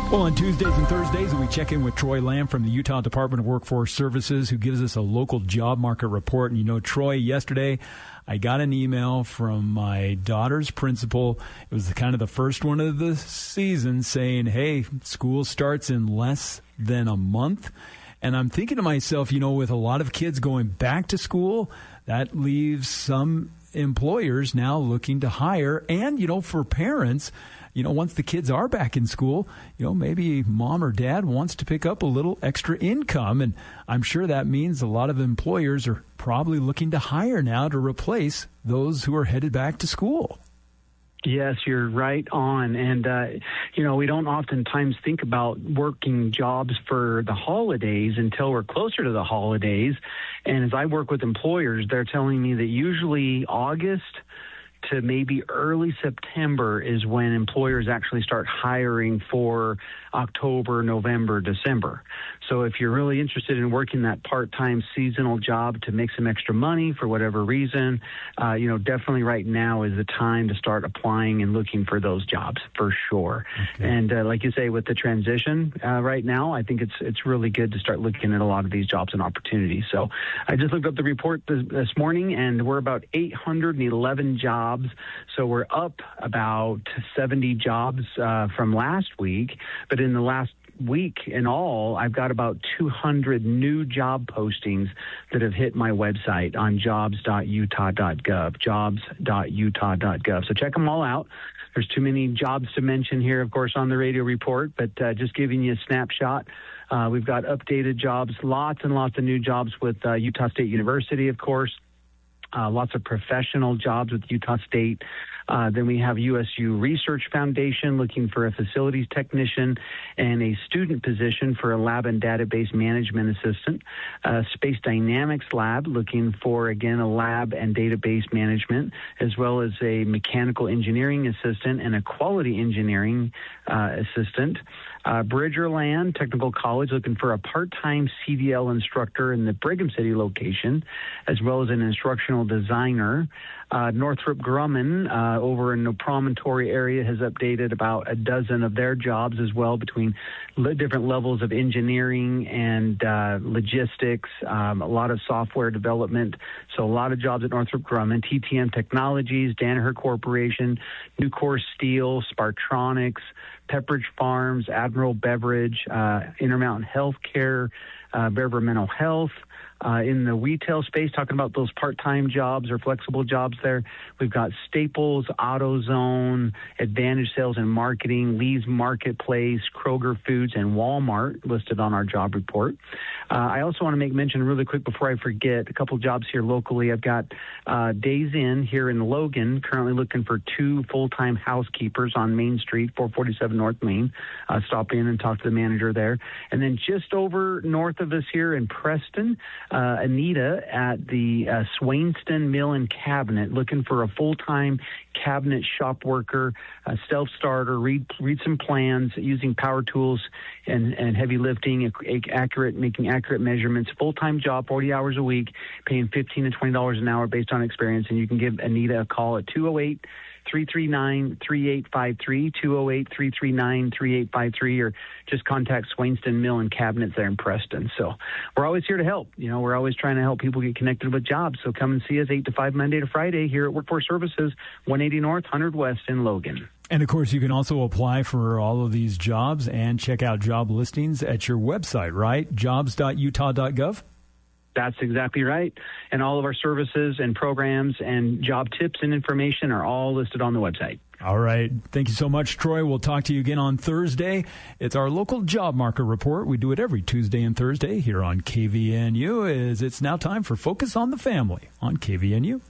Well, on Tuesdays and Thursdays, we check in with Troy Lamb from the Utah Department of Workforce Services, who gives us a local job market report. And, you know, Troy, yesterday I got an email from my daughter's principal. It was kind of the first one of the season saying, hey, school starts in less than a month. And I'm thinking to myself, you know, with a lot of kids going back to school, that leaves some employers now looking to hire. And, you know, for parents, you know, once the kids are back in school, you know, maybe mom or dad wants to pick up a little extra income. And I'm sure that means a lot of employers are probably looking to hire now to replace those who are headed back to school. Yes, you're right on. And, you know, we don't oftentimes think about working jobs for the holidays until we're closer to the holidays. And as I work with employers, they're telling me that usually August to maybe early September is when employers actually start hiring for October, November, December. So if you're really interested in working that part-time seasonal job to make some extra money for whatever reason, you know, definitely right now is the time to start applying and looking for those jobs for sure. Okay. And like you say, with the transition right now, I think it's really good to start looking at a lot of these jobs and opportunities. So I just looked up the report this morning, and we're about 811 jobs. So we're up about 70 jobs from last week. But in the last week in all, I've got about 200 new job postings that have hit my website on jobs.utah.gov, jobs.utah.gov. So check them all out. There's too many jobs to mention here, of course, on the radio report, but just giving you a snapshot. We've got updated jobs, lots and lots of new jobs with Utah State University, of course. Lots of professional jobs with Utah State. Then we have USU Research Foundation looking for a facilities technician and a student position for a lab and database management assistant. Space Dynamics Lab looking for, again, a lab and database management, as well as a mechanical engineering assistant and a quality engineering assistant. Bridgerland Technical College looking for a part-time CDL instructor in the Brigham City location, as well as an instructional designer. Northrop Grumman over in the Promontory area has updated about a dozen of their jobs as well, between different levels of engineering and logistics, a lot of software development. So a lot of jobs at Northrop Grumman. TTM Technologies, Danaher Corporation, Nucor Steel, Spartronics, Pepperidge Farms, Admiral Beverage, Intermountain Healthcare, Bever Mental Health. In the retail space, talking about those part-time jobs or flexible jobs there, we've got Staples, AutoZone, Advantage Sales and Marketing, Lee's Marketplace, Kroger Foods, and Walmart listed on our job report. I also want to make mention really quick before I forget, a couple jobs here locally. I've got Days Inn here in Logan, currently looking for 2 full-time housekeepers on Main Street, 447 North Main. Stop in and talk to the manager there. And then just over north of us here in Preston, Anita at the Swainston Mill and Cabinet, looking for a full-time cabinet shop worker, self-starter, read some plans, using power tools and heavy lifting, making accurate measurements, full-time job, 40 hours a week, paying $15 to $20 an hour based on experience. And you can give Anita a call at 208-339-3853, 208-339-3853, or just contact Swainston Mill and Cabinets there in Preston. So we're always here to help. You know, we're always trying to help people get connected with jobs. So come and see us 8 to 5 Monday to Friday here at Workforce Services, 180 North, 100 West in Logan. And, of course, you can also apply for all of these jobs and check out job listings at your website, right? Jobs.utah.gov? That's exactly right. And all of our services and programs and job tips and information are all listed on the website. All right. Thank you so much, Troy. We'll talk to you again on Thursday. It's our local job market report. We do it every Tuesday and Thursday here on KVNU. It's now time for Focus on the Family on KVNU.